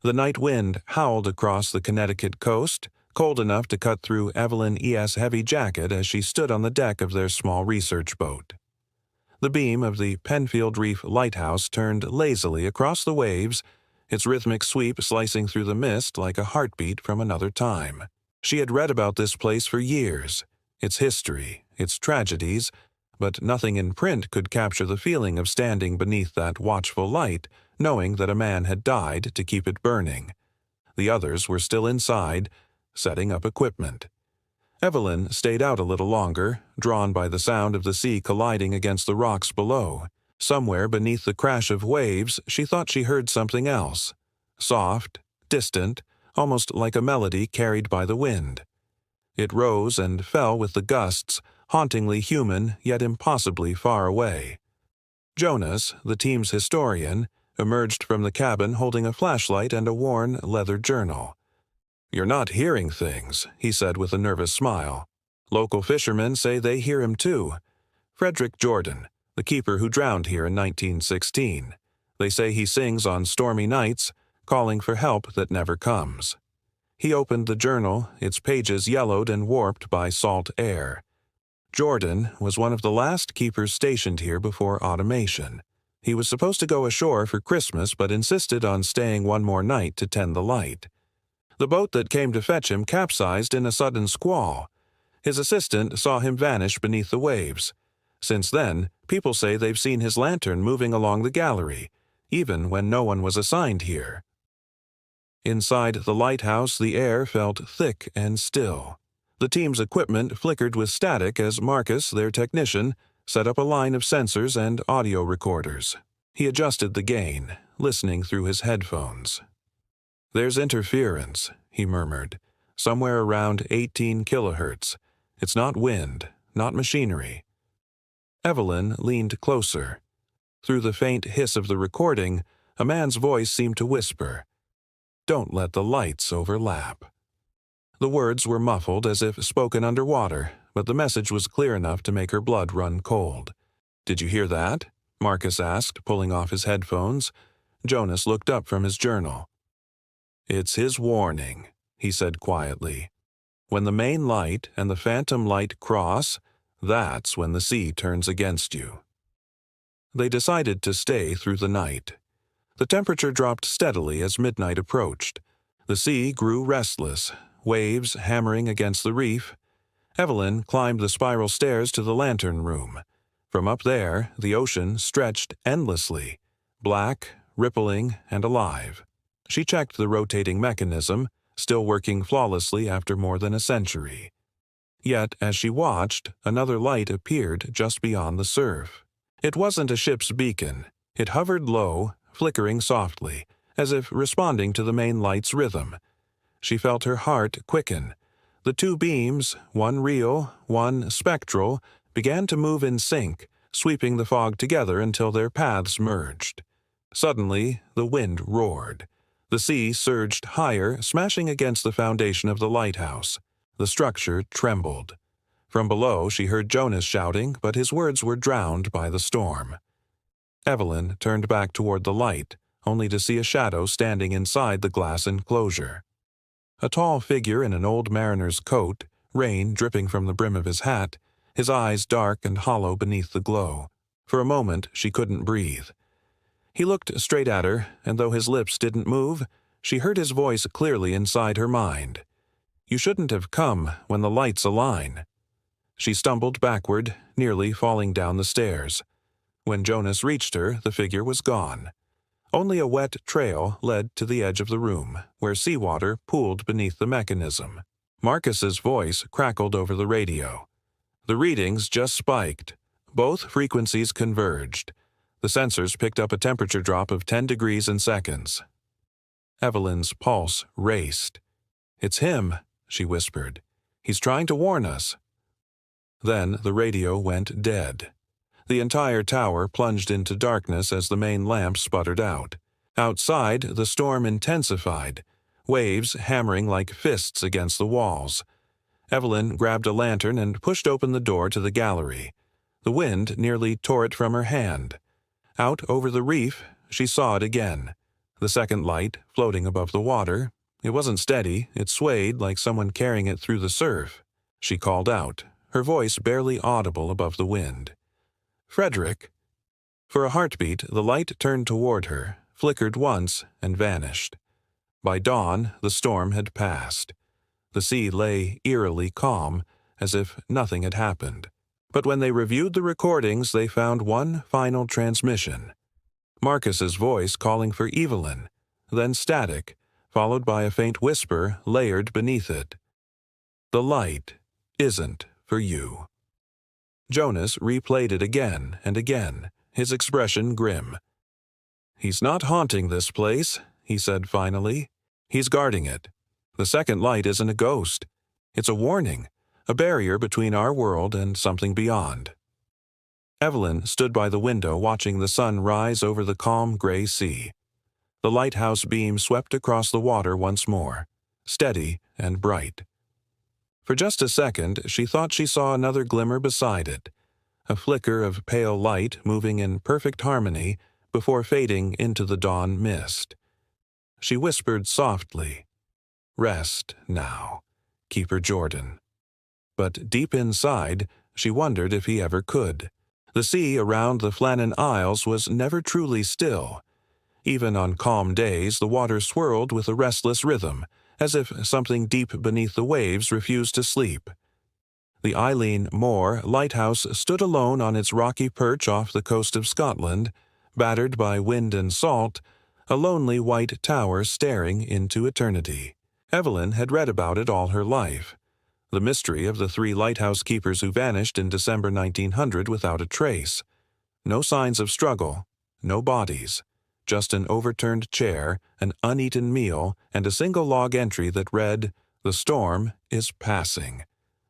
The night wind howled across the Connecticut coast, cold enough to cut through Evelyn's heavy jacket as she stood on the deck of their small research boat. The beam of the Penfield Reef Lighthouse turned lazily across the waves, its rhythmic sweep slicing through the mist like a heartbeat from another time. She had read about this place for years, its history, its tragedies, but nothing in print could capture the feeling of standing beneath that watchful light, knowing that a man had died to keep it burning. The others were still inside, setting up equipment. Evelyn stayed out a little longer, drawn by the sound of the sea colliding against the rocks below. Somewhere beneath the crash of waves, she thought she heard something else. Soft, distant, almost like a melody carried by the wind. It rose and fell with the gusts, hauntingly human yet impossibly far away. Jonas, the team's historian, emerged from the cabin holding a flashlight and a worn leather journal. "You're not hearing things," he said with a nervous smile. "Local fishermen say they hear him too. Frederick Jordan, the keeper who drowned here in 1916. They say he sings on stormy nights, calling for help that never comes." He opened the journal, its pages yellowed and warped by salt air. Jordan was one of the last keepers stationed here before automation. He was supposed to go ashore for Christmas but insisted on staying one more night to tend the light. The boat that came to fetch him capsized in a sudden squall. His assistant saw him vanish beneath the waves. Since then, people say they've seen his lantern moving along the gallery, even when no one was assigned here. Inside the lighthouse, the air felt thick and still. The team's equipment flickered with static as Marcus, their technician, set up a line of sensors and audio recorders. He adjusted the gain, listening through his headphones. "There's interference," he murmured, "somewhere around 18 kilohertz. It's not wind, not machinery." Evelyn leaned closer. Through the faint hiss of the recording, a man's voice seemed to whisper, "Don't let the lights overlap." The words were muffled as if spoken underwater, but the message was clear enough to make her blood run cold. "Did you hear that?" Marcus asked, pulling off his headphones. Jonas looked up from his journal. "It's his warning," he said quietly. "When the main light and the phantom light cross, that's when the sea turns against you." They decided to stay through the night. The temperature dropped steadily as midnight approached. The sea grew restless, waves hammering against the reef. Evelyn climbed the spiral stairs to the lantern room. From up there, the ocean stretched endlessly, black, rippling, and alive. She checked the rotating mechanism, still working flawlessly after more than a century. Yet, as she watched, another light appeared just beyond the surf. It wasn't a ship's beacon. It hovered low, flickering softly, as if responding to the main light's rhythm. She felt her heart quicken. The two beams, one real, one spectral, began to move in sync, sweeping the fog together until their paths merged. Suddenly, the wind roared. The sea surged higher, smashing against the foundation of the lighthouse. The structure trembled. From below, she heard Jonas shouting, but his words were drowned by the storm. Evelyn turned back toward the light, only to see a shadow standing inside the glass enclosure. A tall figure in an old mariner's coat, rain dripping from the brim of his hat, his eyes dark and hollow beneath the glow. For a moment, she couldn't breathe. He looked straight at her, and though his lips didn't move, she heard his voice clearly inside her mind. "You shouldn't have come when the lights align." She stumbled backward, nearly falling down the stairs. When Jonas reached her, the figure was gone. Only a wet trail led to the edge of the room, where seawater pooled beneath the mechanism. Marcus's voice crackled over the radio. The readings just spiked. Both frequencies converged. The sensors picked up a temperature drop of 10 degrees in seconds. Evelyn's pulse raced. "It's him," she whispered. "He's trying to warn us." Then the radio went dead. The entire tower plunged into darkness as the main lamp sputtered out. Outside, the storm intensified, waves hammering like fists against the walls. Evelyn grabbed a lantern and pushed open the door to the gallery. The wind nearly tore it from her hand. Out over the reef, she saw it again. The second light, floating above the water. It wasn't steady, it swayed like someone carrying it through the surf. She called out, her voice barely audible above the wind. "Frederick!" For a heartbeat, the light turned toward her, flickered once, and vanished. By dawn, the storm had passed. The sea lay eerily calm, as if nothing had happened. But when they reviewed the recordings, they found one final transmission. Marcus's voice calling for Evelyn, then static, followed by a faint whisper layered beneath it. "The light isn't for you." Jonas replayed it again and again, his expression grim. "He's not haunting this place," he said finally. "He's guarding it. The second light isn't a ghost. It's a warning, a barrier between our world and something beyond." Evelyn stood by the window watching the sun rise over the calm gray sea. The lighthouse beam swept across the water once more, steady and bright. For just a second, she thought she saw another glimmer beside it, a flicker of pale light moving in perfect harmony before fading into the dawn mist. She whispered softly, "Rest now, Keeper Jordan." But deep inside, she wondered if he ever could. The sea around the Flannan Isles was never truly still. Even on calm days, the water swirled with a restless rhythm, as if something deep beneath the waves refused to sleep. The Eileen Moor Lighthouse stood alone on its rocky perch off the coast of Scotland, battered by wind and salt, a lonely white tower staring into eternity. Evelyn had read about it all her life. The mystery of the 3 lighthouse keepers who vanished in December 1900 without a trace. No signs of struggle, no bodies, just an overturned chair, an uneaten meal, and a single log entry that read, "The storm is passing,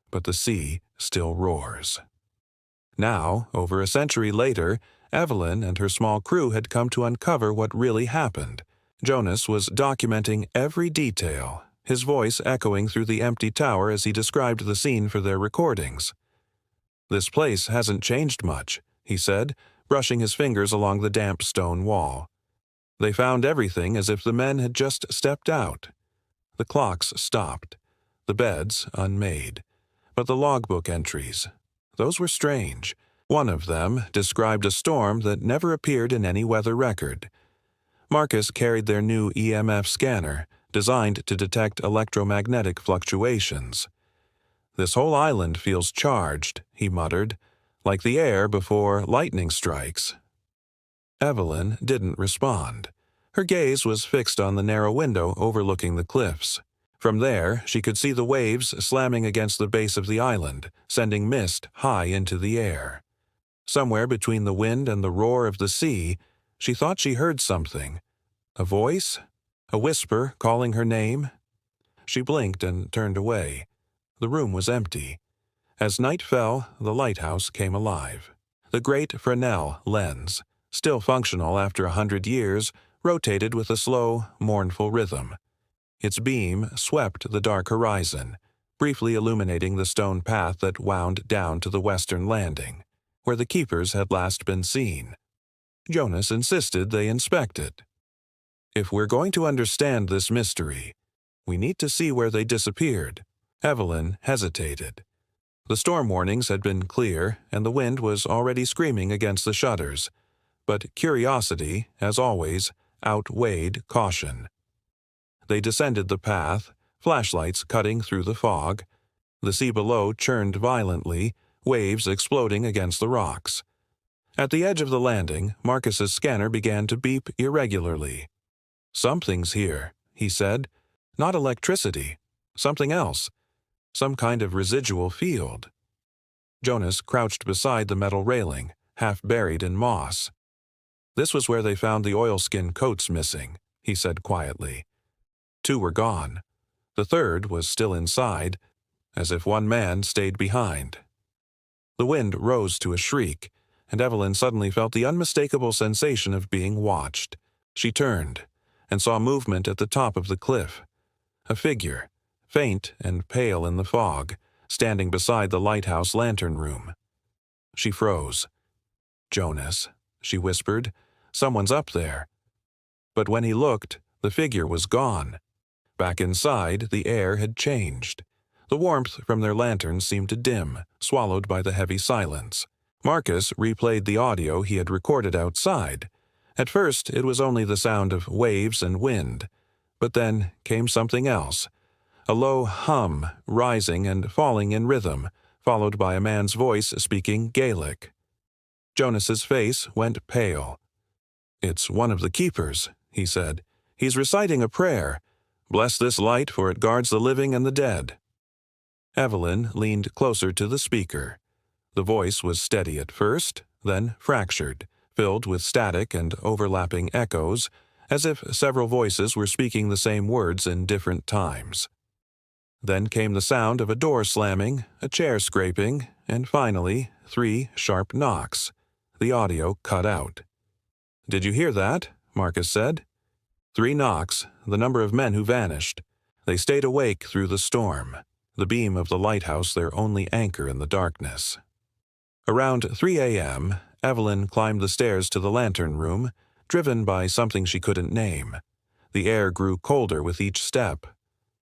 but the sea still roars." Now, over a century later, Evelyn and her small crew had come to uncover what really happened. Jonas was documenting every detail, his voice echoing through the empty tower as he described the scene for their recordings. "This place hasn't changed much," he said, brushing his fingers along the damp stone wall. "They found everything as if the men had just stepped out. The clocks stopped, the beds unmade. But the logbook entries, those were strange. One of them described a storm that never appeared in any weather record. Marcus carried their new EMF scanner, designed to detect electromagnetic fluctuations. "This whole island feels charged," he muttered, "like the air before lightning strikes." Evelyn didn't respond. Her gaze was fixed on the narrow window overlooking the cliffs. From there, she could see the waves slamming against the base of the island, sending mist high into the air. Somewhere between the wind and the roar of the sea, she thought she heard something. A voice? A whisper calling her name? She blinked and turned away. The room was empty. As night fell, the lighthouse came alive. The great Fresnel lens, still functional after 100 years, rotated with a slow, mournful rhythm. Its beam swept the dark horizon, briefly illuminating the stone path that wound down to the western landing, where the keepers had last been seen. Jonas insisted they inspect it. "If we're going to understand this mystery, we need to see where they disappeared." Evelyn hesitated. The storm warnings had been clear, and the wind was already screaming against the shutters. But curiosity, as always, outweighed caution. They descended the path, flashlights cutting through the fog. The sea below churned violently, waves exploding against the rocks. At the edge of the landing, Marcus's scanner began to beep irregularly. "Something's here," he said. "Not electricity. Something else. Some kind of residual field." Jonas crouched beside the metal railing, half buried in moss. "This was where they found the oilskin coats missing," he said quietly. 2 were gone. The third was still inside, as if one man stayed behind. The wind rose to a shriek, and Evelyn suddenly felt the unmistakable sensation of being watched. She turned and saw movement at the top of the cliff. A figure, faint and pale in the fog, standing beside the lighthouse lantern room. She froze. "Jonas," she whispered, "someone's up there." But when he looked, the figure was gone. Back inside, the air had changed. The warmth from their lanterns seemed to dim, swallowed by the heavy silence. Marcus replayed the audio he had recorded outside. At first, it was only the sound of waves and wind. But then came something else. A low hum, rising and falling in rhythm, followed by a man's voice speaking Gaelic. Jonas's face went pale. "It's one of the keepers," he said. "He's reciting a prayer. Bless this light, for it guards the living and the dead." Evelyn leaned closer to the speaker. The voice was steady at first, then fractured, filled with static and overlapping echoes, as if several voices were speaking the same words in different times. Then came the sound of a door slamming, a chair scraping, and finally 3 sharp knocks. The audio cut out. "Did you hear that?" Marcus said. 3 knocks, the number of men who vanished. They stayed awake through the storm, the beam of the lighthouse their only anchor in the darkness. Around 3 a.m., Evelyn climbed the stairs to the lantern room, driven by something she couldn't name. The air grew colder with each step.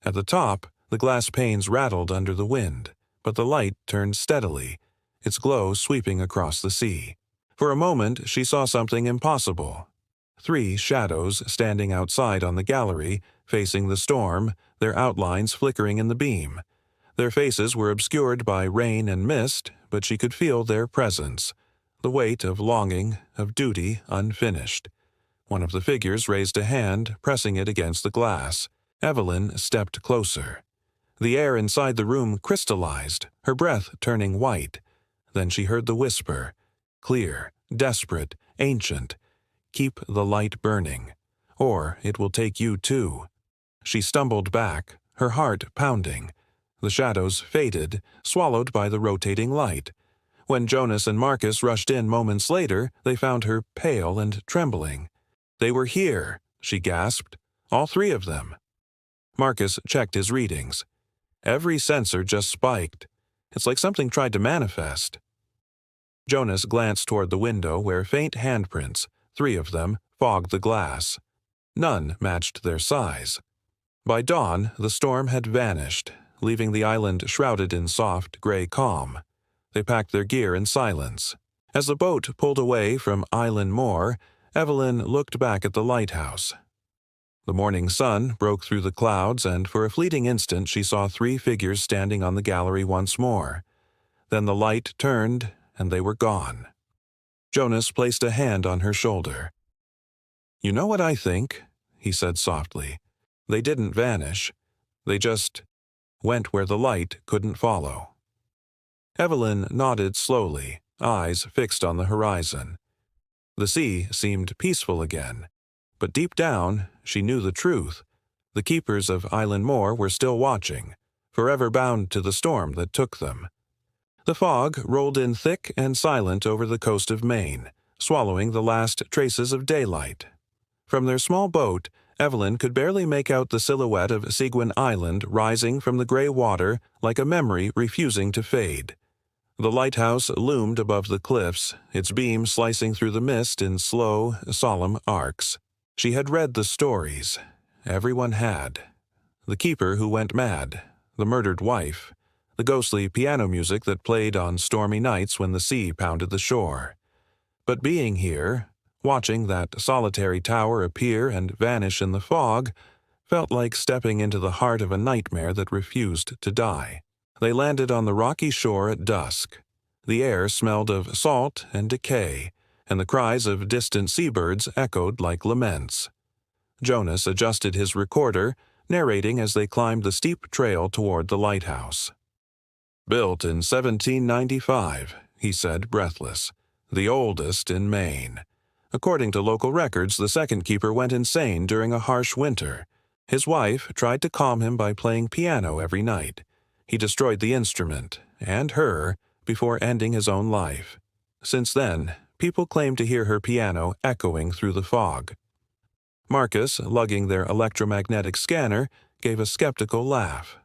At the top, the glass panes rattled under the wind, but the light turned steadily, its glow sweeping across the sea. For a moment, she saw something impossible. 3 shadows standing outside on the gallery, facing the storm, their outlines flickering in the beam. Their faces were obscured by rain and mist, but she could feel their presence, the weight of longing, of duty unfinished. One of the figures raised a hand, pressing it against the glass. Evelyn stepped closer. The air inside the room crystallized, her breath turning white. Then she heard the whisper, clear, desperate, ancient, "Keep the light burning, or it will take you too." She stumbled back, her heart pounding. The shadows faded, swallowed by the rotating light. When Jonas and Marcus rushed in moments later, they found her pale and trembling. "They were here," she gasped. "All 3 of them." Marcus checked his readings. Every sensor just spiked. It's like something tried to manifest. Jonas glanced toward the window where faint handprints, 3 of them, fogged the glass. None matched their size. By dawn, the storm had vanished, leaving the island shrouded in soft, gray calm. They packed their gear in silence. As the boat pulled away from Island Moor, Evelyn looked back at the lighthouse. The morning sun broke through the clouds, and for a fleeting instant she saw 3 figures standing on the gallery once more. Then the light turned, and they were gone. Jonas placed a hand on her shoulder. "You know what I think?" he said softly. "They didn't vanish. They just went where the light couldn't follow." Evelyn nodded slowly, eyes fixed on the horizon. The sea seemed peaceful again, but deep down she knew the truth. The keepers of Island Moor were still watching, forever bound to the storm that took them. The fog rolled in thick and silent over the coast of Maine, swallowing the last traces of daylight. From their small boat, Evelyn could barely make out the silhouette of Seguin Island rising from the gray water like a memory refusing to fade. The lighthouse loomed above the cliffs, its beam slicing through the mist in slow, solemn arcs. She had read the stories. Everyone had. The keeper who went mad, the murdered wife, the ghostly piano music that played on stormy nights when the sea pounded the shore. But being here, watching that solitary tower appear and vanish in the fog, felt like stepping into the heart of a nightmare that refused to die. They landed on the rocky shore at dusk. The air smelled of salt and decay, and the cries of distant seabirds echoed like laments. Jonas adjusted his recorder, narrating as they climbed the steep trail toward the lighthouse. "Built in 1795, he said, breathless. "The oldest in Maine. According to local records, the second keeper went insane during a harsh winter. His wife tried to calm him by playing piano every night. He destroyed the instrument, and her, before ending his own life. Since then, people claim to hear her piano echoing through the fog." Marcus, lugging their electromagnetic scanner, gave a skeptical laugh.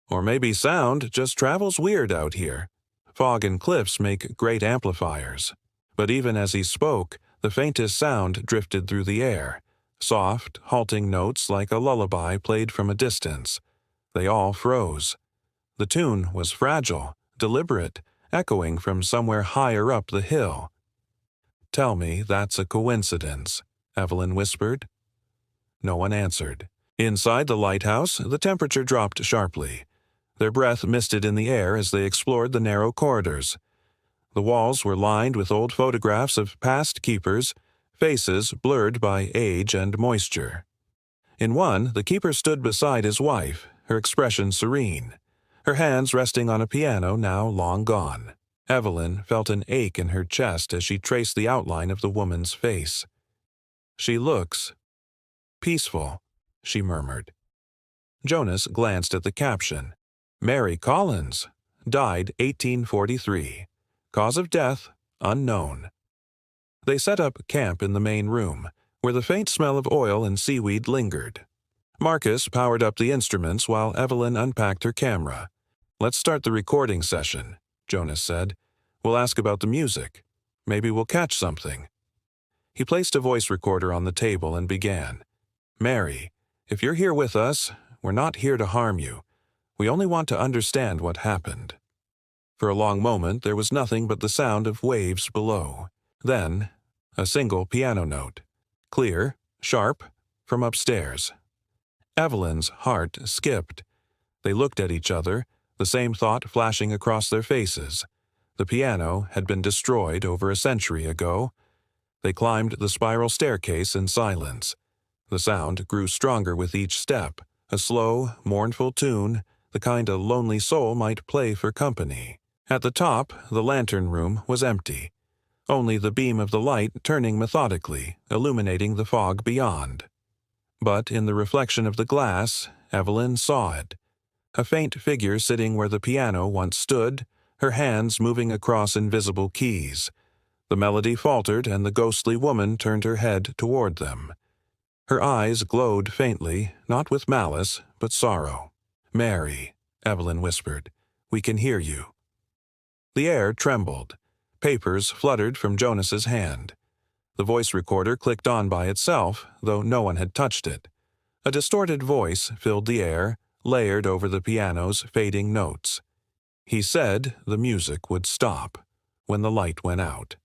"Or maybe sound just travels weird out here. Fog and cliffs make great amplifiers." But even as he spoke, the faintest sound drifted through the air, Soft, halting notes like a lullaby played from a distance. They all froze. The tune was fragile, deliberate, echoing from somewhere higher up the hill. "Tell me that's a coincidence," Evelyn whispered. No one answered. Inside the lighthouse, the temperature dropped sharply. Their breath misted in the air as they explored the narrow corridors. The walls were lined with old photographs of past keepers, faces blurred by age and moisture. In one, the keeper stood beside his wife, her expression serene, her hands resting on a piano now long gone. Evelyn felt an ache in her chest as she traced the outline of the woman's face. "She looks peaceful," she murmured. Jonas glanced at the caption. "Mary Collins, died 1843. Cause of death, unknown." They set up camp in the main room, where the faint smell of oil and seaweed lingered. Marcus powered up the instruments while Evelyn unpacked her camera. "Let's start the recording session," Jonas said. "We'll ask about the music. Maybe we'll catch something." He placed a voice recorder on the table and began. "Mary, if you're here with us, we're not here to harm you. We only want to understand what happened." For a long moment there was nothing but the sound of waves below. Then, a single piano note. Clear, sharp, from upstairs. Evelyn's heart skipped. They looked at each other, the same thought flashing across their faces. The piano had been destroyed over a century ago. They climbed the spiral staircase in silence. The sound grew stronger with each step, a slow, mournful tune, the kind a lonely soul might play for company. At the top, the lantern room was empty. Only the beam of the light turning methodically, illuminating the fog beyond. But in the reflection of the glass, Evelyn saw it. A faint figure sitting where the piano once stood, her hands moving across invisible keys. The melody faltered and the ghostly woman turned her head toward them. Her eyes glowed faintly, not with malice, but sorrow. "Mary," Evelyn whispered, "we can hear you." The air trembled. Papers fluttered from Jonas's hand. The voice recorder clicked on by itself, though no one had touched it. A distorted voice filled the air, layered over the piano's fading notes. He said the music would stop when the light went out.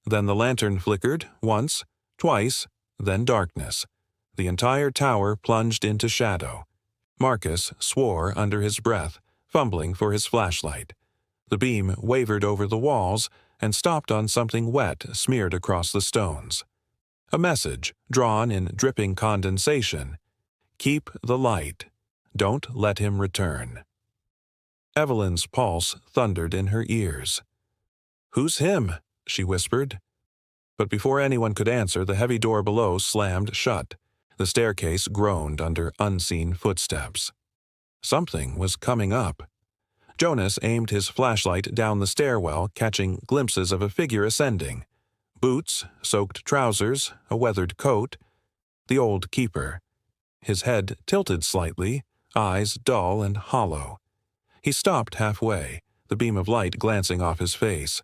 Then the lantern flickered, once, twice, then darkness. The entire tower plunged into shadow. Marcus swore under his breath, fumbling for his flashlight. The beam wavered over the walls and stopped on something wet smeared across the stones. A message, drawn in dripping condensation. "Keep the light. Don't let him return." Evelyn's pulse thundered in her ears. "Who's him?" she whispered. But before anyone could answer, the heavy door below slammed shut. The staircase groaned under unseen footsteps. Something was coming up. Jonas aimed his flashlight down the stairwell, catching glimpses of a figure ascending. Boots, soaked trousers, a weathered coat. The old keeper. His head tilted slightly, eyes dull and hollow. He stopped halfway, the beam of light glancing off his face.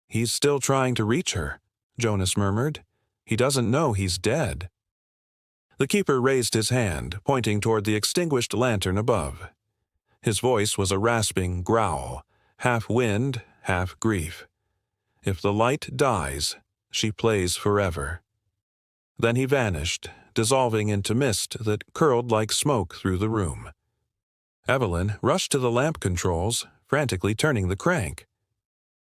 "He's still trying to reach her," Jonas murmured. "He doesn't know he's dead." The keeper raised his hand, pointing toward the extinguished lantern above. His voice was a rasping growl, half wind, half grief. "If the light dies, she plays forever." Then he vanished, dissolving into mist that curled like smoke through the room. Evelyn rushed to the lamp controls, frantically turning the crank.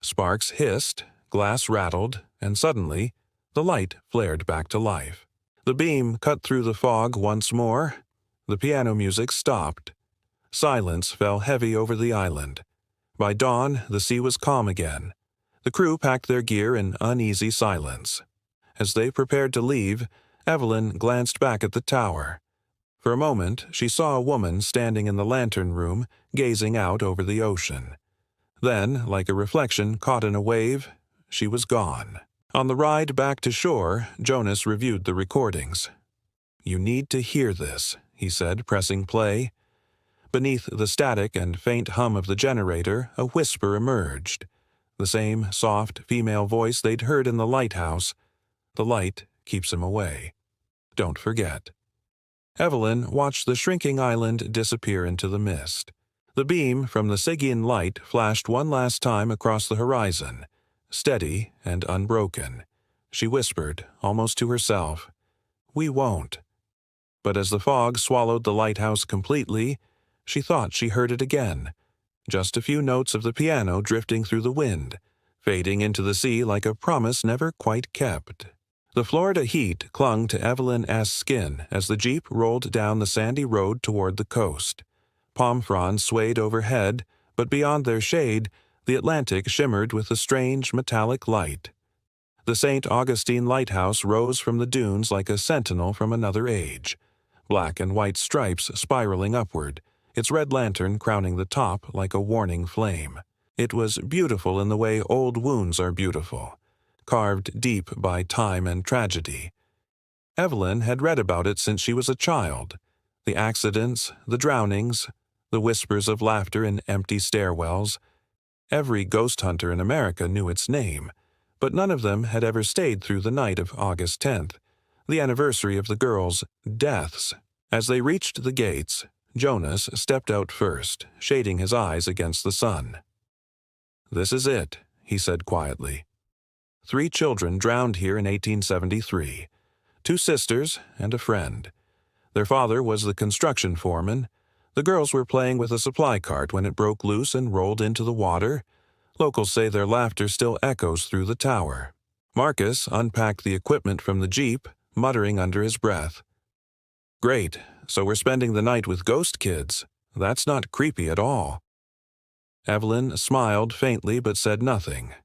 Sparks hissed, glass rattled, and suddenly, the light flared back to life. The beam cut through the fog once more. The piano music stopped. Silence fell heavy over the island. By dawn, the sea was calm again. The crew packed their gear in uneasy silence. As they prepared to leave, Evelyn glanced back at the tower. For a moment, she saw a woman standing in the lantern room, gazing out over the ocean. Then, like a reflection caught in a wave, she was gone. On the ride back to shore, Jonas reviewed the recordings. "You need to hear this," he said, pressing play. Beneath the static and faint hum of the generator, a whisper emerged. The same soft female voice they'd heard in the lighthouse. "The light keeps him away." Don't forget." Evelyn watched the shrinking island disappear into the mist. The beam from the Stygian light flashed one last time across the horizon, steady and unbroken. She whispered, almost to herself, "We won't." But as the fog swallowed the lighthouse completely, she thought she heard it again, just a few notes of the piano drifting through the wind, fading into the sea like a promise never quite kept. The Florida heat clung to Evelyn's skin as the Jeep rolled down the sandy road toward the coast. Palm fronds swayed overhead, but beyond their shade, the Atlantic shimmered with a strange metallic light. The St. Augustine Lighthouse rose from the dunes like a sentinel from another age, black and white stripes spiraling upward, its red lantern crowning the top like a warning flame. It was beautiful in the way old wounds are beautiful, carved deep by time and tragedy. Evelyn had read about it since she was a child. The accidents, the drownings, the whispers of laughter in empty stairwells. Every ghost hunter in America knew its name, but none of them had ever stayed through the night of August 10th, the anniversary of the girls' deaths. As they reached the gates, Jonas stepped out first, shading his eyes against the sun. "This is it," he said quietly. 3 children drowned here in 1873, 2 sisters and a friend. Their father was the construction foreman. The girls were playing with a supply cart when it broke loose and rolled into the water. Locals say their laughter still echoes through the tower. Marcus unpacked the equipment from the Jeep, muttering under his breath, "Great, so we're spending the night with ghost kids. That's not creepy at all." Evelyn smiled faintly but said nothing.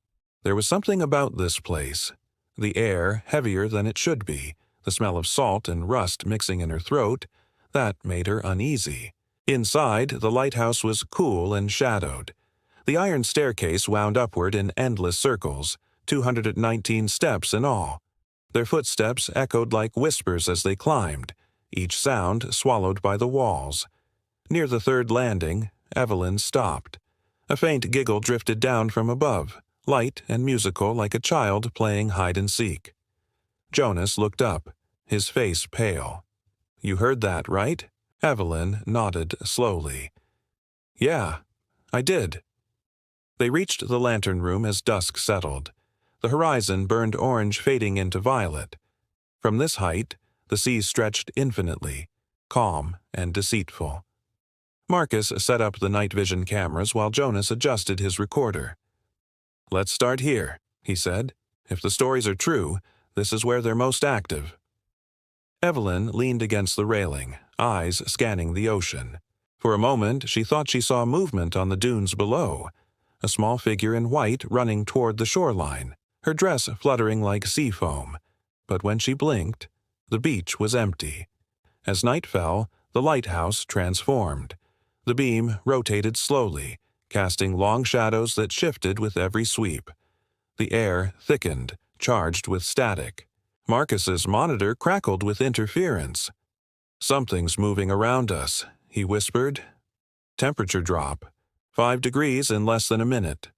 There was something about this place. The air heavier than it should be, the smell of salt and rust mixing in her throat, that made her uneasy. Inside, the lighthouse was cool and shadowed. The iron staircase wound upward in endless circles, 219 steps in all. Their footsteps echoed like whispers as they climbed, each sound swallowed by the walls. Near the 3rd landing, Evelyn stopped. A faint giggle drifted down from above, light and musical like a child playing hide-and-seek. Jonas looked up, his face pale. "You heard that, right?" Evelyn nodded slowly. "Yeah, I did." They reached the lantern room as dusk settled. The horizon burned orange, fading into violet. From this height, the sea stretched infinitely, calm and deceitful. Marcus set up the night vision cameras while Jonas adjusted his recorder. "Let's start here," he said. "If the stories are true, this is where they're most active." Evelyn leaned against the railing, eyes scanning the ocean. For a moment, she thought she saw movement on the dunes below, a small figure in white running toward the shoreline, her dress fluttering like sea foam. But when she blinked, the beach was empty. As night fell, the lighthouse transformed. The beam rotated slowly, casting long shadows that shifted with every sweep. The air thickened, charged with static. Marcus's monitor crackled with interference. "Something's moving around us," he whispered. Temperature drop. 5 degrees in less than a minute.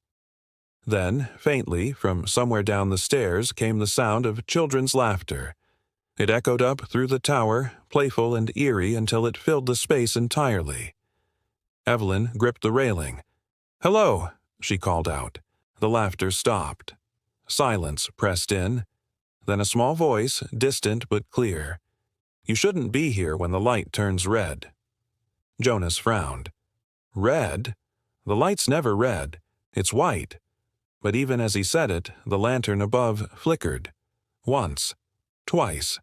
Then, faintly, from somewhere down the stairs came the sound of children's laughter. It echoed up through the tower, playful and eerie until it filled the space entirely. Evelyn gripped the railing. "Hello," she called out. The laughter stopped. Silence pressed in. Then a small voice, distant but clear. "You shouldn't be here when the light turns red." Jonas frowned. "Red? The light's never red. It's white." But even as he said it, the lantern above flickered. Once. Twice.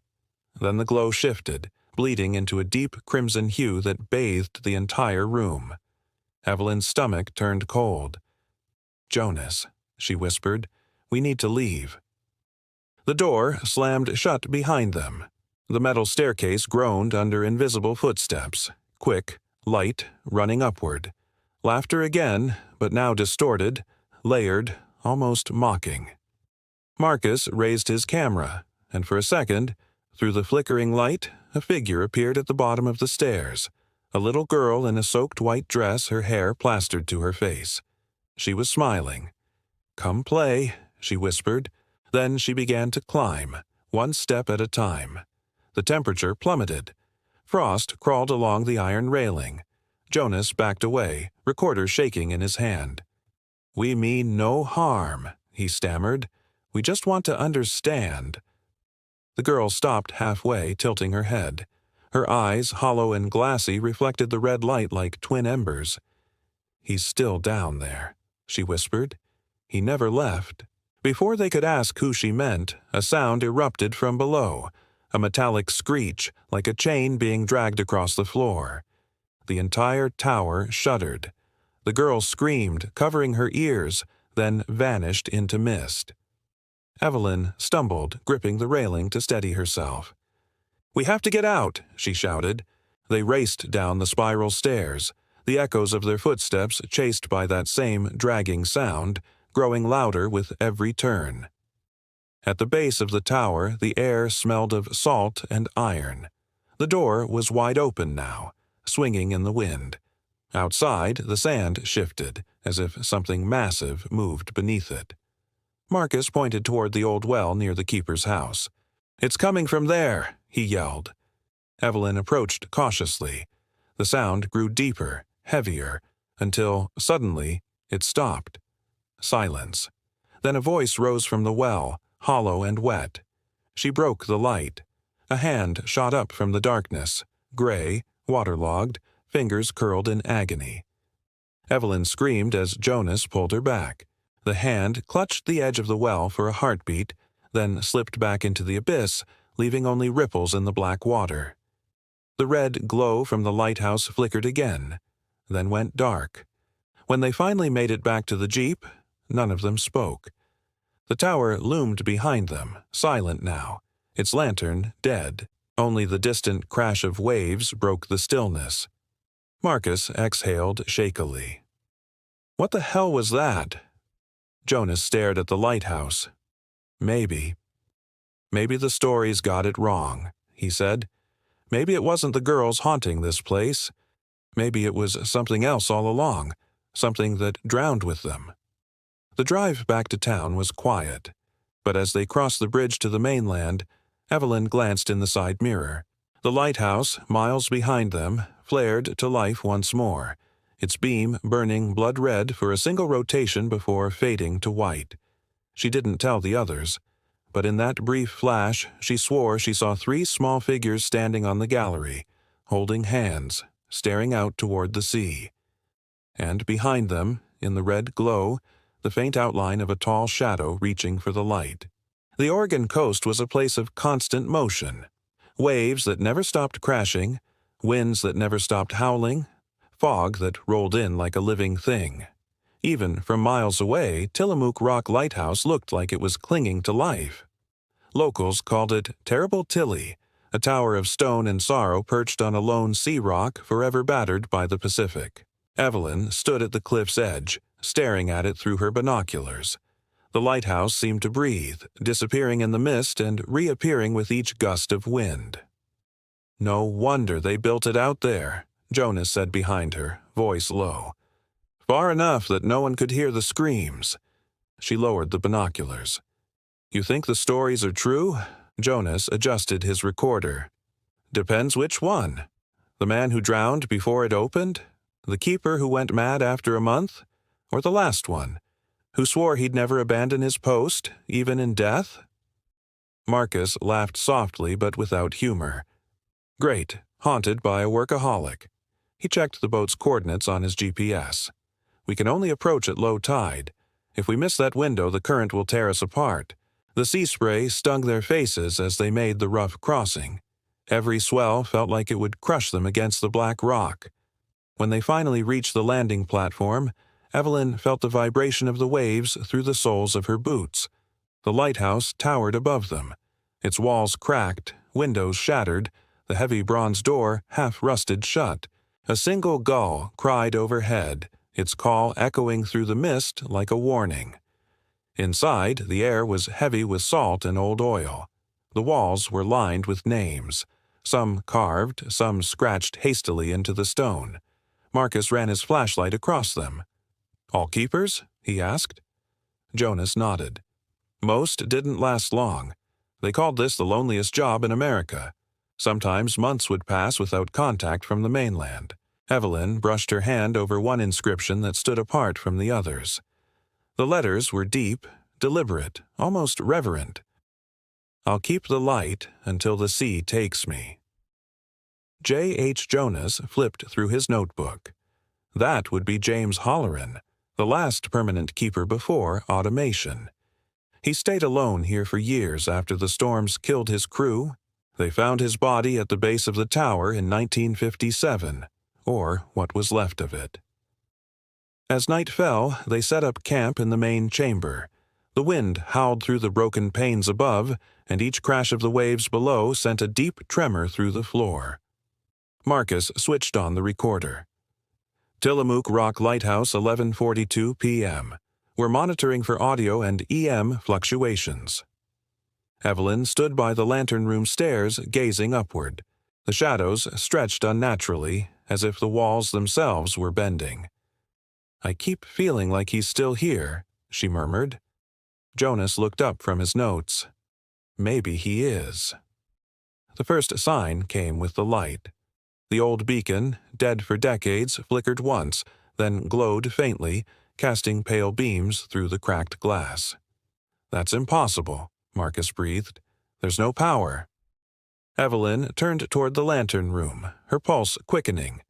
Then the glow shifted, bleeding into a deep crimson hue that bathed the entire room. Evelyn's stomach turned cold. "Jonas," she whispered, "we need to leave." The door slammed shut behind them. The metal staircase groaned under invisible footsteps, quick, light, running upward. Laughter again, but now distorted, layered, almost mocking. Marcus raised his camera, and for a second, through the flickering light, a figure appeared at the bottom of the stairs, a little girl in a soaked white dress, her hair plastered to her face. She was smiling. "Come play," she whispered. Then she began to climb, one step at a time. The temperature plummeted. Frost crawled along the iron railing. Jonas backed away, recorder shaking in his hand. "We mean no harm," he stammered. "We just want to understand." The girl stopped halfway, tilting her head. Her eyes, hollow and glassy, reflected the red light like twin embers. "He's still down there," she whispered. "He never left." Before they could ask who she meant, a sound erupted from below, a metallic screech like a chain being dragged across the floor. The entire tower shuddered. The girl screamed, covering her ears, then vanished into mist. Evelyn stumbled, gripping the railing to steady herself. "We have to get out," she shouted. They raced down the spiral stairs, the echoes of their footsteps chased by that same dragging sound, growing louder with every turn. At the base of the tower, the air smelled of salt and iron. The door was wide open now, swinging in the wind. Outside, the sand shifted, as if something massive moved beneath it. Marcus pointed toward the old well near the keeper's house. "It's coming from there," he yelled. Evelyn approached cautiously. The sound grew deeper, heavier, until, suddenly, it stopped. Silence. Then a voice rose from the well, hollow and wet. She broke the light. A hand shot up from the darkness, gray, waterlogged, fingers curled in agony. Evelyn screamed as Jonas pulled her back. The hand clutched the edge of the well for a heartbeat, then slipped back into the abyss, leaving only ripples in the black water. The red glow from the lighthouse flickered again, then went dark. When they finally made it back to the jeep, none of them spoke. The tower loomed behind them, silent now, its lantern dead. Only the distant crash of waves broke the stillness. Marcus exhaled shakily. "What the hell was that?" Jonas stared at the lighthouse. Maybe the stories got it wrong," he said. "Maybe it wasn't the girls haunting this place. Maybe it was something else all along, something that drowned with them." The drive back to town was quiet, but as they crossed the bridge to the mainland, Evelyn glanced in the side mirror. The lighthouse, miles behind them, flared to life once more, its beam burning blood red for a single rotation before fading to white. She didn't tell the others, but in that brief flash she swore she saw 3 small figures standing on the gallery, holding hands, staring out toward the sea. And behind them, in the red glow, the faint outline of a tall shadow reaching for the light. The Oregon coast was a place of constant motion. Waves that never stopped crashing, winds that never stopped howling, fog that rolled in like a living thing. Even from miles away, Tillamook Rock Lighthouse looked like it was clinging to life. Locals called it Terrible Tilly, a tower of stone and sorrow perched on a lone sea rock forever battered by the Pacific. Evelyn stood at the cliff's edge, staring at it through her binoculars. The lighthouse seemed to breathe, disappearing in the mist and reappearing with each gust of wind. "No wonder they built it out there," Jonas said behind her, voice low. "Far enough that no one could hear the screams." She lowered the binoculars. "You think the stories are true?" Jonas adjusted his recorder. "Depends which one. The man who drowned before it opened? The keeper who went mad after a month? Or the last one, who swore he'd never abandon his post, even in death?" Marcus laughed softly but without humor. "Great, haunted by a workaholic." He checked the boat's coordinates on his GPS. "We can only approach at low tide. If we miss that window, the current will tear us apart." The sea spray stung their faces as they made the rough crossing. Every swell felt like it would crush them against the black rock. When they finally reached the landing platform, Evelyn felt the vibration of the waves through the soles of her boots. The lighthouse towered above them. Its walls cracked, windows shattered, the heavy bronze door half-rusted shut. A single gull cried overhead, its call echoing through the mist like a warning. Inside, the air was heavy with salt and old oil. The walls were lined with names, some carved, some scratched hastily into the stone. Marcus ran his flashlight across them. "All keepers?" he asked. Jonas nodded. "Most didn't last long. They called this the loneliest job in America. Sometimes months would pass without contact from the mainland. Evelyn brushed her hand over one inscription that stood apart from the others. The letters were deep, deliberate, almost reverent. "I'll keep the light until the sea takes me." J. H. Jonas flipped through his notebook. That would be James Holleran, the last permanent keeper before automation. He stayed alone here for years after the storms killed his crew. They found his body at the base of the tower in 1957, or what was left of it. As night fell, they set up camp in the main chamber. The wind howled through the broken panes above, and each crash of the waves below sent a deep tremor through the floor. Marcus switched on the recorder. Tillamook Rock Lighthouse, 11:42 p.m. We're monitoring for audio and EM fluctuations. Evelyn stood by the lantern room stairs, gazing upward. The shadows stretched unnaturally, as if the walls themselves were bending. "I keep feeling like he's still here," she murmured. Jonas looked up from his notes. "Maybe he is." The first sign came with the light. The old beacon, dead for decades, flickered once, then glowed faintly, casting pale beams through the cracked glass. "That's impossible," Marcus breathed. "There's no power." Evelyn turned toward the lantern room, her pulse quickening.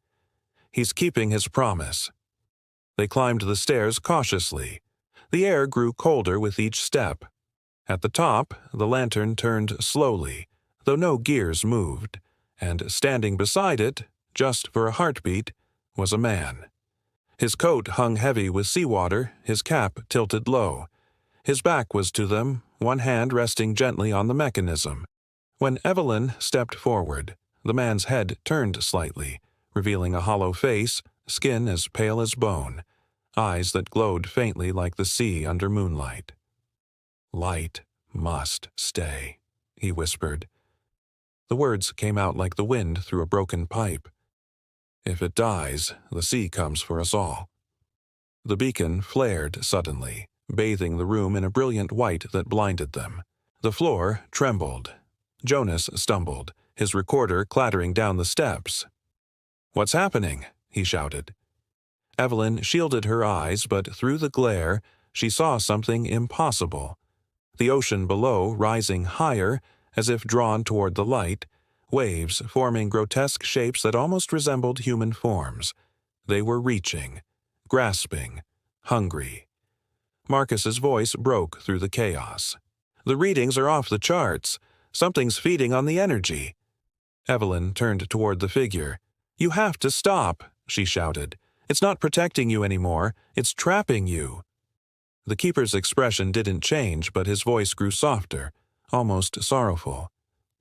"He's keeping his promise." They climbed the stairs cautiously. The air grew colder with each step. At the top, the lantern turned slowly, though no gears moved, and standing beside it, just for a heartbeat, was a man. His coat hung heavy with seawater, his cap tilted low. His back was to them, one hand resting gently on the mechanism. When Evelyn stepped forward, the man's head turned slightly, revealing a hollow face, skin as pale as bone, eyes that glowed faintly like the sea under moonlight. "Light must stay," he whispered. The words came out like the wind through a broken pipe. "If it dies, the sea comes for us all." The beacon flared suddenly, bathing the room in a brilliant white that blinded them. The floor trembled. Jonas stumbled, his recorder clattering down the steps. "What's happening?" he shouted. Evelyn shielded her eyes, but through the glare, she saw something impossible. The ocean below rising higher, as if drawn toward the light, waves forming grotesque shapes that almost resembled human forms. They were reaching, grasping, hungry. Marcus's voice broke through the chaos. "The readings are off the charts. Something's feeding on the energy." Evelyn turned toward the figure. "You have to stop," she shouted. "It's not protecting you anymore. It's trapping you." The keeper's expression didn't change, but his voice grew softer, almost sorrowful.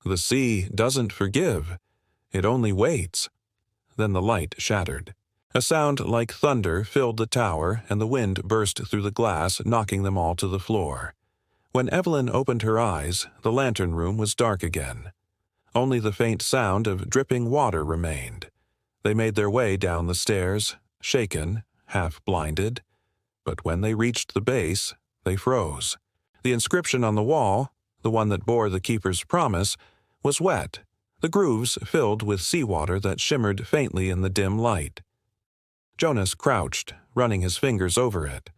"The sea doesn't forgive. It only waits." Then the light shattered. A sound like thunder filled the tower, and the wind burst through the glass, knocking them all to the floor. When Evelyn opened her eyes, the lantern room was dark again. Only the faint sound of dripping water remained. They made their way down the stairs, shaken, half blinded. But when they reached the base, they froze. The inscription on the wall, the one that bore the keeper's promise, was wet, the grooves filled with seawater that shimmered faintly in the dim light. Jonas crouched, running his fingers over it.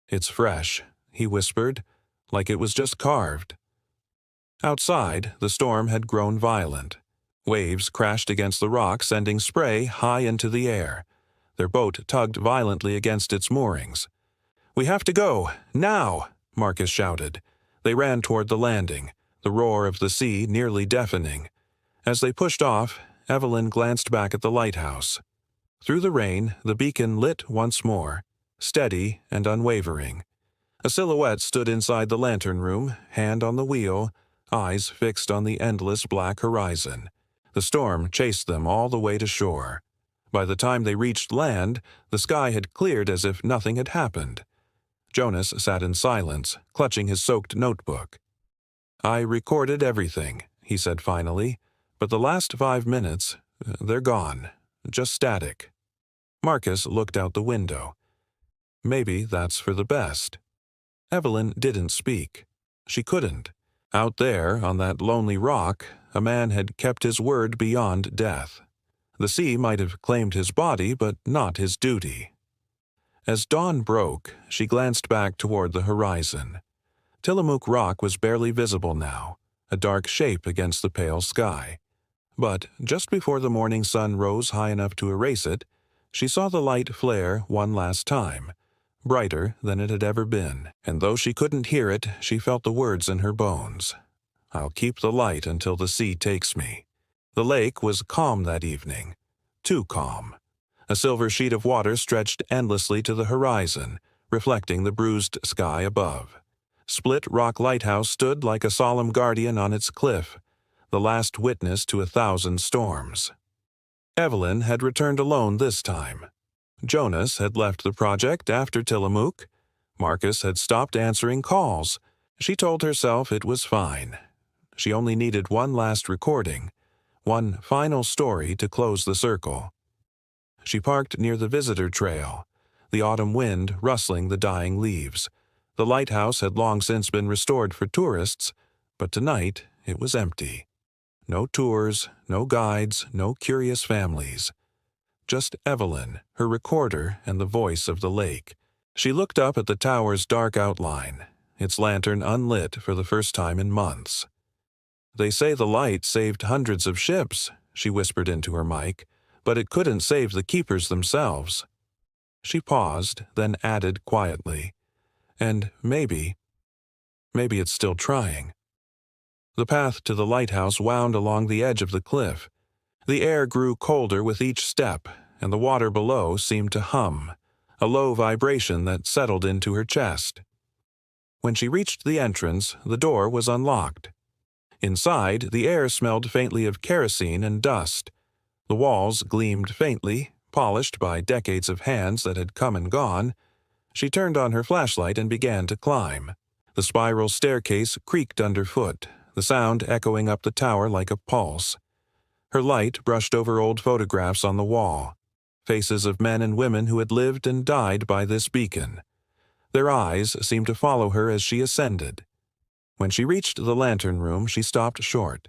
"It's fresh," he whispered, "like it was just carved." Outside, the storm had grown violent. Waves crashed against the rock, sending spray high into the air. Their boat tugged violently against its moorings. "We have to go, now!" Marcus shouted. They ran toward the landing, the roar of the sea nearly deafening. As they pushed off, Evelyn glanced back at the lighthouse. Through the rain, the beacon lit once more, steady and unwavering. A silhouette stood inside the lantern room, hand on the wheel, eyes fixed on the endless black horizon. The storm chased them all the way to shore. By the time they reached land, the sky had cleared as if nothing had happened. Jonas sat in silence, clutching his soaked notebook. "I recorded everything," he said finally, "but the last 5 minutes, they're gone. Just static." Marcus looked out the window. "Maybe that's for the best." Evelyn didn't speak. She couldn't. Out there, on that lonely rock, a man had kept his word beyond death. The sea might have claimed his body, but not his duty. As dawn broke, she glanced back toward the horizon. Tillamook Rock was barely visible now, a dark shape against the pale sky. But just before the morning sun rose high enough to erase it, she saw the light flare one last time, brighter than it had ever been, and though she couldn't hear it, she felt the words in her bones. "I'll keep the light until the sea takes me." The lake was calm that evening, too calm. A silver sheet of water stretched endlessly to the horizon, reflecting the bruised sky above. Split Rock Lighthouse stood like a solemn guardian on its cliff, the last witness to 1,000 storms. Evelyn had returned alone this time. Jonas had left the project after Tillamook. Marcus had stopped answering calls. She told herself it was fine. She only needed one last recording, one final story to close the circle. She parked near the visitor trail, the autumn wind rustling the dying leaves. The lighthouse had long since been restored for tourists, but tonight it was empty. No tours, no guides, no curious families. Just Evelyn, her recorder, and the voice of the lake. She looked up at the tower's dark outline, its lantern unlit for the first time in months. "They say the light saved hundreds of ships," she whispered into her mic, "but it couldn't save the keepers themselves." She paused, then added quietly, "And maybe it's still trying." The path to the lighthouse wound along the edge of the cliff. The air grew colder with each step, and the water below seemed to hum, a low vibration that settled into her chest. When she reached the entrance, the door was unlocked. Inside, the air smelled faintly of kerosene and dust. The walls gleamed faintly, polished by decades of hands that had come and gone. She turned on her flashlight and began to climb. The spiral staircase creaked underfoot, the sound echoing up the tower like a pulse. Her light brushed over old photographs on the wall, faces of men and women who had lived and died by this beacon. Their eyes seemed to follow her as she ascended. When she reached the lantern room, she stopped short.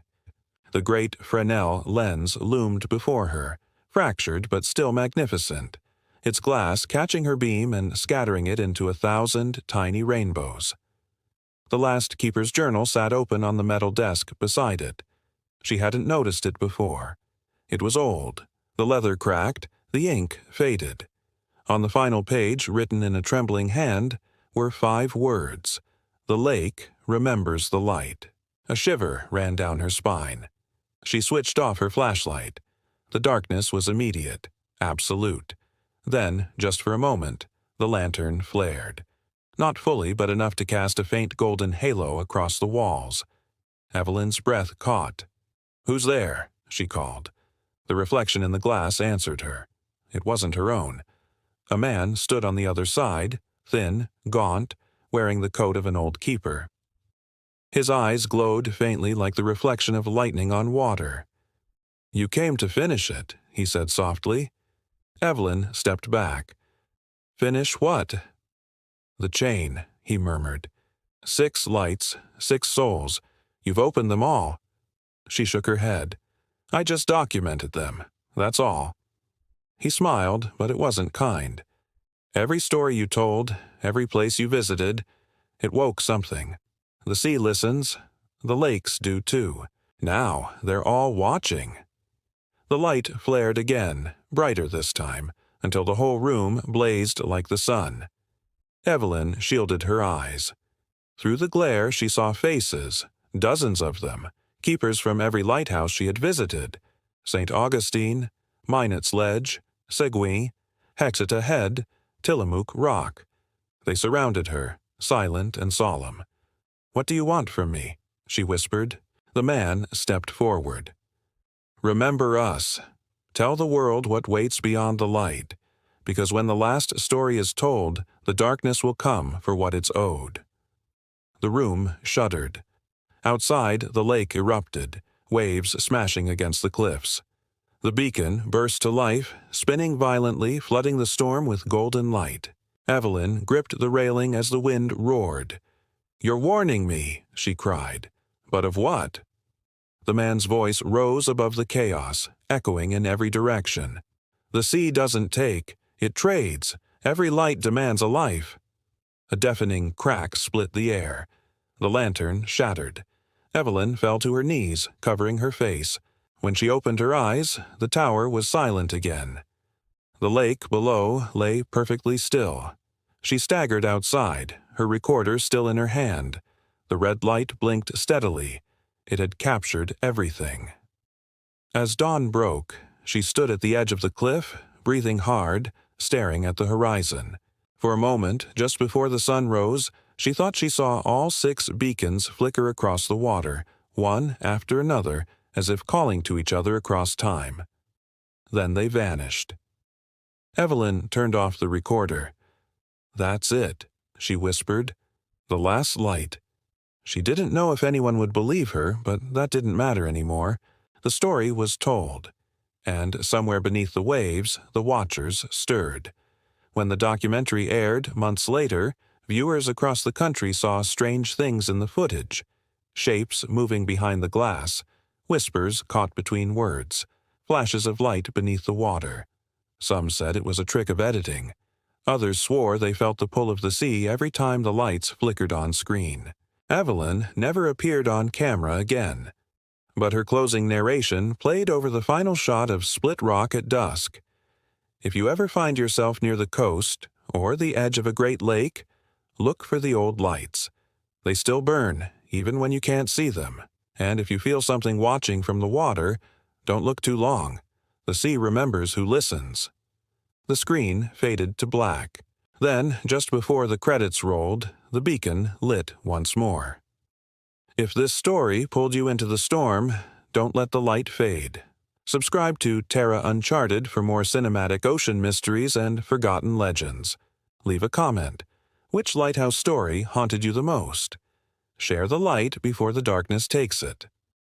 The great Fresnel lens loomed before her, fractured but still magnificent, its glass catching her beam and scattering it into 1,000 tiny rainbows. The last keeper's journal sat open on the metal desk beside it. She hadn't noticed it before. It was old, the leather cracked, the ink faded. On the final page, written in a trembling hand, were 5 words: "The lake remembers the light." A shiver ran down her spine. She switched off her flashlight. The darkness was immediate, absolute. Then, just for a moment, the lantern flared. Not fully, but enough to cast a faint golden halo across the walls. Evelyn's breath caught. "Who's there?" she called. The reflection in the glass answered her. It wasn't her own. A man stood on the other side, thin, gaunt, wearing the coat of an old keeper. His eyes glowed faintly like the reflection of lightning on water. "You came to finish it," he said softly. Evelyn stepped back. "Finish what?" "The chain," he murmured. "6 lights, 6 souls. You've opened them all." She shook her head. "I just documented them. That's all." He smiled, but it wasn't kind. "Every story you told, every place you visited, it woke something. The sea listens. The lakes do too. Now they're all watching." The light flared again, brighter this time, until the whole room blazed like the sun. Evelyn shielded her eyes. Through the glare she saw faces, dozens of them, keepers from every lighthouse she had visited: St. Augustine, Minot's Ledge, Seguin, Hexeta Head, Tillamook Rock. They surrounded her, silent and solemn. "What do you want from me?" she whispered. The man stepped forward. "Remember us. Tell the world what waits beyond the light, because when the last story is told, the darkness will come for what it's owed." The room shuddered. Outside, the lake erupted, waves smashing against the cliffs. The beacon burst to life, spinning violently, flooding the storm with golden light. Evelyn gripped the railing as the wind roared. "You're warning me," she cried. "But of what?" The man's voice rose above the chaos, echoing in every direction. "The sea doesn't take, it trades. Every light demands a life." A deafening crack split the air. The lantern shattered. Evelyn fell to her knees, covering her face. When she opened her eyes, the tower was silent again. The lake below lay perfectly still. She staggered outside, her recorder still in her hand. The red light blinked steadily. It had captured everything. As dawn broke, she stood at the edge of the cliff, breathing hard, staring at the horizon. For a moment, just before the sun rose, she thought she saw all 6 beacons flicker across the water, one after another, as if calling to each other across time. Then they vanished. Evelyn turned off the recorder. "That's it," she whispered. "The last light." She didn't know if anyone would believe her, but that didn't matter anymore. The story was told. And somewhere beneath the waves, the watchers stirred. When the documentary aired months later, viewers across the country saw strange things in the footage. Shapes moving behind the glass, whispers caught between words, flashes of light beneath the water. Some said it was a trick of editing. Others swore they felt the pull of the sea every time the lights flickered on screen. Evelyn never appeared on camera again. But her closing narration played over the final shot of Split Rock at dusk. If you ever find yourself near the coast or the edge of a great lake, look for the old lights. They still burn, even when you can't see them. And if you feel something watching from the water, don't look too long. The sea remembers who listens. The screen faded to black. Then, just before the credits rolled, the beacon lit once more. If this story pulled you into the storm, don't let the light fade. Subscribe to Terra Uncharted for more cinematic ocean mysteries and forgotten legends. Leave a comment. Which lighthouse story haunted you the most? Share the light before the darkness takes it.